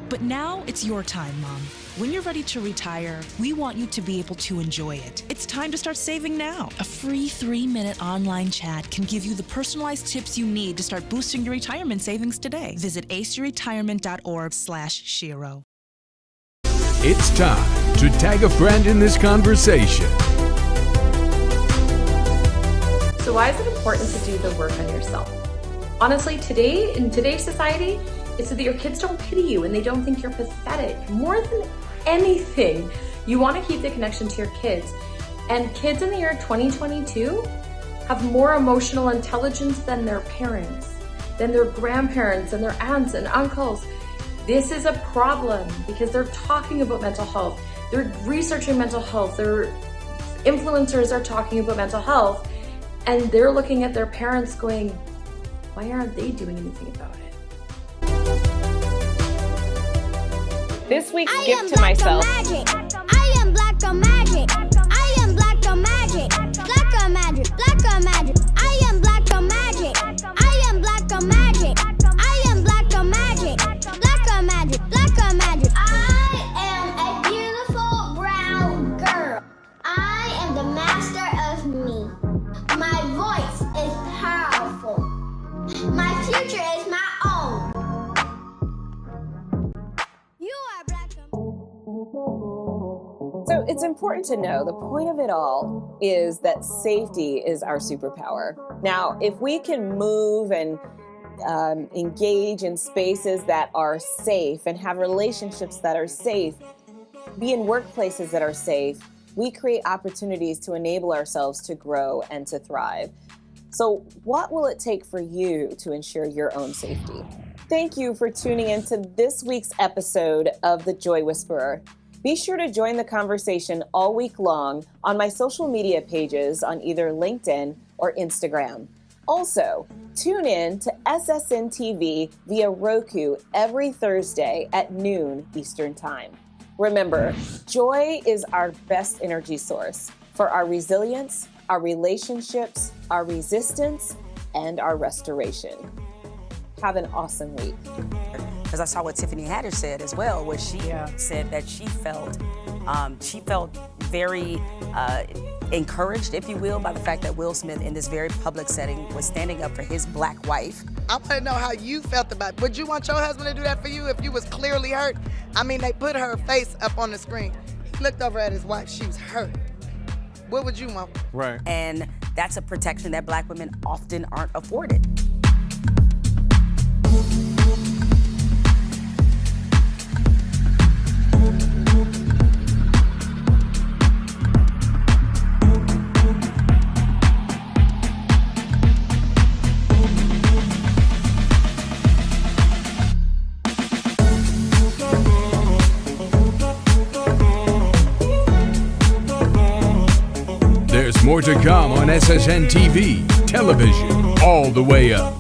But now it's your time, Mom. When you're ready to retire, we want you to be able to enjoy it. It's time to start saving now. A free 3-minute online chat can give you the personalized tips you need to start boosting your retirement savings today. Visit aceyourretirement.org/Shiro. It's time to tag a friend in this conversation. So why is it important to do the work on yourself? Honestly, in today's society, it's so that your kids don't pity you and they don't think you're pathetic. More than anything, you want to keep the connection to your kids. And kids in the year 2022 have more emotional intelligence than their parents, than their grandparents and their aunts and uncles. This is a problem because they're talking about mental health. They're researching mental health. Their influencers are talking about mental health. And they're looking at their parents going, why aren't they doing anything about it? This week's gift to myself. I am black girl magic. I am black girl magic. Black girl magic. Black girl magic. I am black girl magic. I am black girl magic. I am black girl magic. Black girl magic. Black girl magic. I am a beautiful brown girl. I am the master of me. My voice is powerful. My future is my own. You are black. So it's important to know the point of it all is that safety is our superpower. Now, if we can move and engage in spaces that are safe and have relationships that are safe, be in workplaces that are safe, we create opportunities to enable ourselves to grow and to thrive. So what will it take for you to ensure your own safety? Thank you for tuning into this week's episode of The Joy Whisperer. Be sure to join the conversation all week long on my social media pages on either LinkedIn or Instagram. Also, tune in to SSN TV via Roku every Thursday at noon Eastern Time. Remember, joy is our best energy source for our resilience, our relationships, our resistance, and our restoration. Have an awesome week. Because I saw what Tiffany Haddish said as well, where she said that she felt very encouraged, if you will, by the fact that Will Smith in this very public setting was standing up for his black wife. I want to know how you felt about it. Would you want your husband to do that for you if you was clearly hurt? I mean, they put her face up on the screen. He looked over at his wife. She was hurt. What would you want? Right. And that's a protection that black women often aren't afforded. There's more to come on SSN TV, television, all the way up.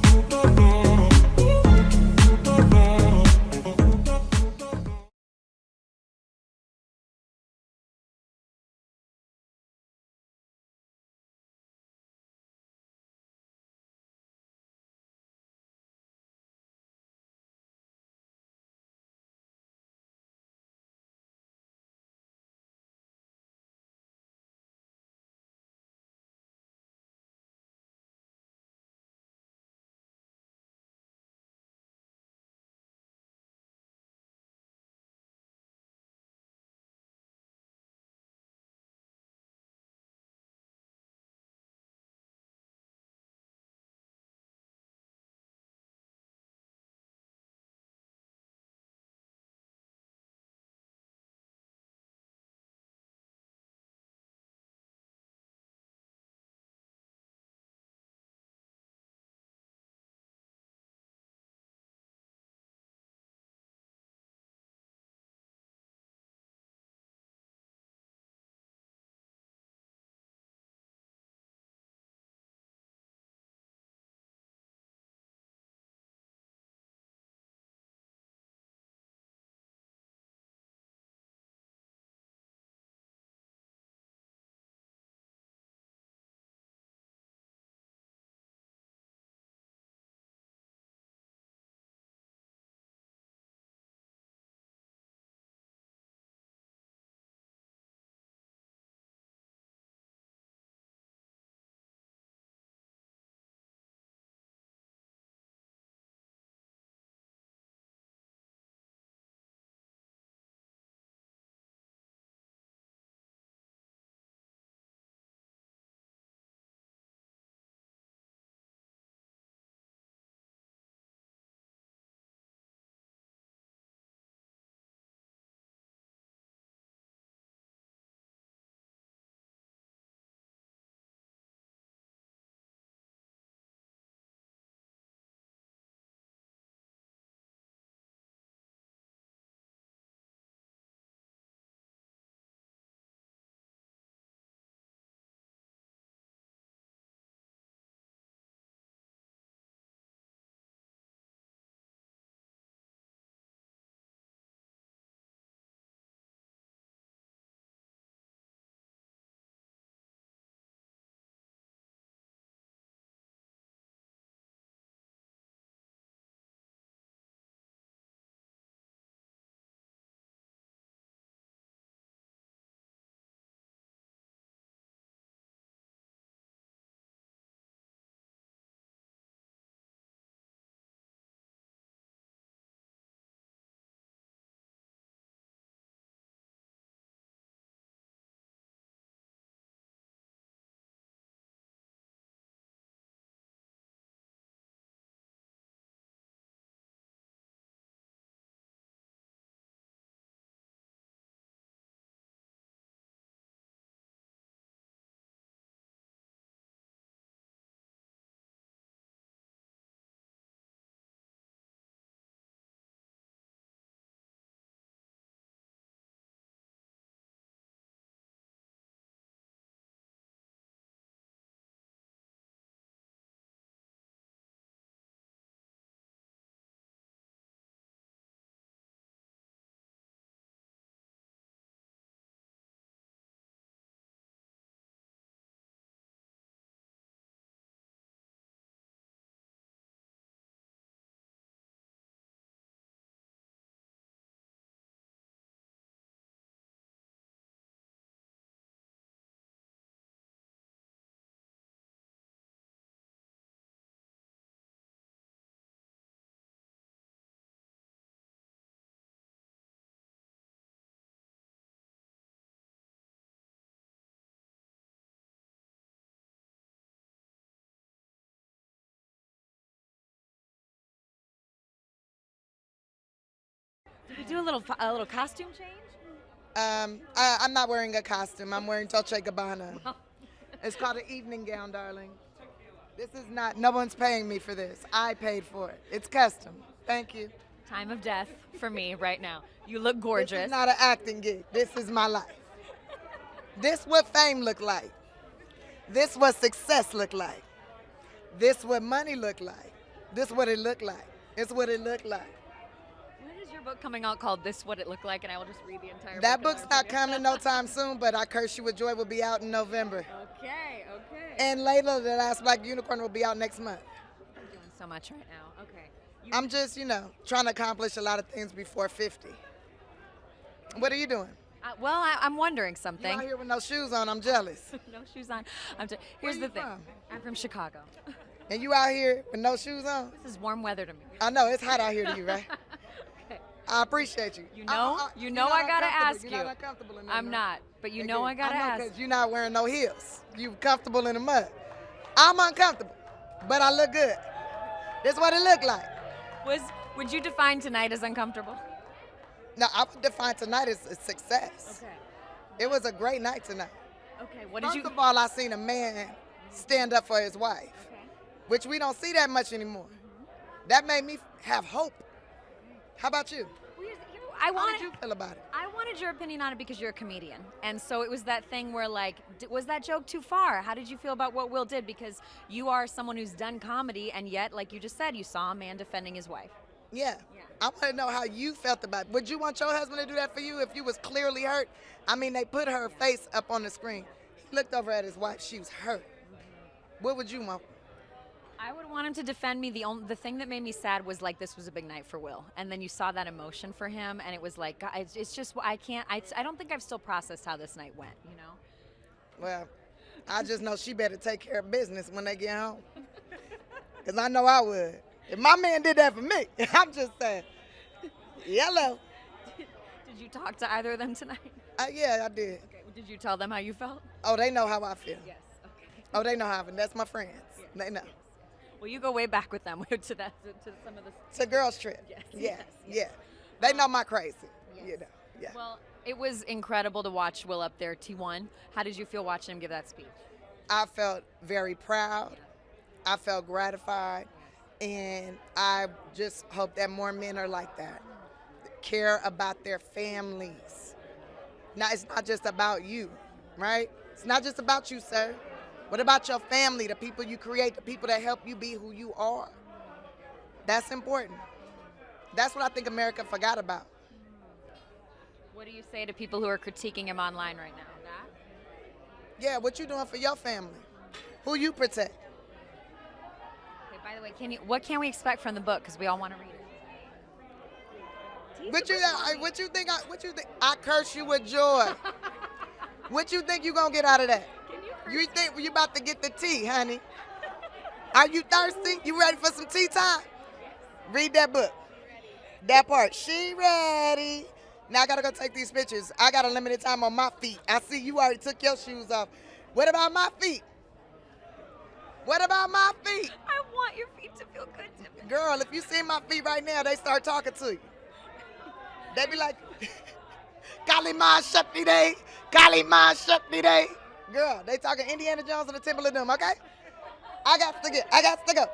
We do a little costume change? I'm not wearing a costume. I'm wearing Dolce & Gabbana. It's called an evening gown, darling. This is not, no one's paying me for this. I paid for it. It's custom. Thank you. Time of death for me right now. You look gorgeous. This is not an acting gig. This is my life. This what fame look like. This what success look like. This what money look like. This what it look like. It's what it look like. When is your book coming out called This What It Looked Like? And I will just read the entire book. That book's not coming no time soon, but I Curse You With Joy will be out in November. Okay. And Layla, the Last Black Unicorn, will be out next month. You're doing so much right now. Okay. I'm just, trying to accomplish a lot of things before 50. What are you doing? Well, I'm wondering something. You out here with no shoes on, I'm jealous. No shoes on. Here's the thing. I'm from Chicago. And you out here with no shoes on? This is warm weather to me. I know, it's hot out here to you, right? Okay. I appreciate you. You know I gotta ask you. You're not uncomfortable in there, I'm not, but you know I gotta I know, ask. because you're not wearing no heels. You comfortable in the mud. I'm uncomfortable, but I look good. That's what it look like. Would you define tonight as uncomfortable? No, I would define tonight as a success. Okay. It was a great night tonight. Okay, what did you... First of all, I seen a man stand up for his wife, which we don't see that much anymore. That made me have hope. How about you? How did you feel about it? I wanted your opinion on it because you're a comedian. And so it was that thing where, like, was that joke too far? How did you feel about what Will did? Because you are someone who's done comedy, and yet, like you just said, you saw a man defending his wife. Yeah. I want to know how you felt about it. Would you want your husband to do that for you if you was clearly hurt? I mean, they put her face up on the screen. He looked over at his wife. She was hurt. What would you want? I would want him to defend me. The thing that made me sad was, like, this was a big night for Will. And then you saw that emotion for him, and it was like, God, it's just, I don't think I've still processed how this night went, Well, I just know she better take care of business when they get home. Because I know I would. If my man did that for me, I'm just saying, yellow. Did you talk to either of them tonight? Yeah, I did. Okay. Did you tell them how you felt? Oh, they know how I feel. Yes. Okay. Oh, they know how I feel. That's my friends. Yes. They know. Well, you go way back with them to some of the... To girls trip. Yes. They know my crazy. Yeah. Well, it was incredible to watch Will up there, T1. How did you feel watching him give that speech? I felt very proud. I felt gratified. And I just hope that more men are like that. Care about their families. Now, it's not just about you, right? It's not just about you, sir. What about your family, the people you create, the people that help you be who you are? That's important. That's what I think America forgot about. What do you say to people who are critiquing him online right now? That? Yeah, what you doing for your family? Who you protect? Okay, by the way, what can we expect from the book? Because we all want to read it. What you think? I curse you with joy. What you think you gonna get out of that? You think you about to get the tea, honey? Are you thirsty? You ready for some tea time? Read that book. That part. She ready. Now I gotta go take these pictures. I got a limited time on my feet. I see you already took your shoes off. What about my feet? What about my feet? I want your feet to feel good to me. Girl, if you see my feet right now, they start talking to you. They be like, Kalima Shakti Day, Kalima Shakti Day. Girl, they talking Indiana Jones and the Temple of Doom, okay? I got to go.